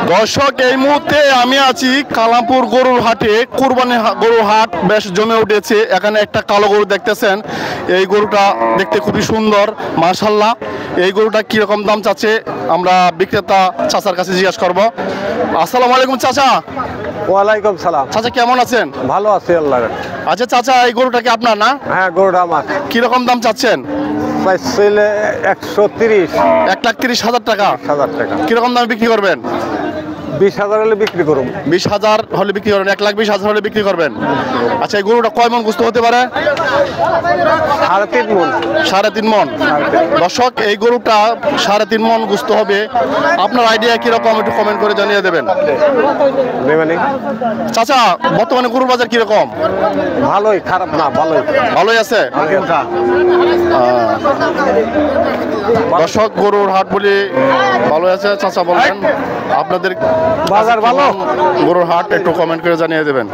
দর্শক, এই মুহূর্তে আমি আছি কালামপুর গরুর হাটে। কুরবানি গরুর হাট বেশ জমে উঠেছে। এখানে একটা কালো গরু দেখতেছেন। এই গরুটা দেখতে খুবই সুন্দর, মাশাআল্লাহ। এই গরুটা কিরকম দাম চাচ্ছে আমরা বিক্রেতা চাচার কাছে জিজ্ঞাসা করবো। আসসালামু আলাইকুম চাচা। ওয়ালাইকুম সালাম। চাচা কেমন আছেন? ভালো আছি আল্লাহ। আচ্ছা চাচা, এই গরুটা কি আপনার না? হ্যাঁ, গরুটা আমার। কিরকম দাম চাচ্ছেন? চাইছিলে 130। 1,30,000 টাকা। 1,000 টাকা। কিরকম দামে বিক্রি করবেন? 20,000 হলে বিক্রি করুন। 20,000 হলে বিক্রি করবেন? 1,20,000 হলে বিক্রি করবেন। আচ্ছা, এই গরুটা কয় মন গোস্ত হতে পারে? 3.5 মণ। 3.5 মন। দর্শক, এই গরুটা 3.5 মন গোস্ত হবে। আপনার আইডিয়া কিরকম একটু কমেন্ট করে জানিয়ে দেবেন। চাচা, বর্তমানে গরুর বাজার কিরকম? ভালোই, খারাপ না, ভালোই। ভালোই আছে। দর্শক, গরুর হাট বলি ভালো আছে। চাচা বলবেন আপনাদের বাজার ভালো? গরুর হাট একটু কমেন্ট করে জানিয়ে দেবেন।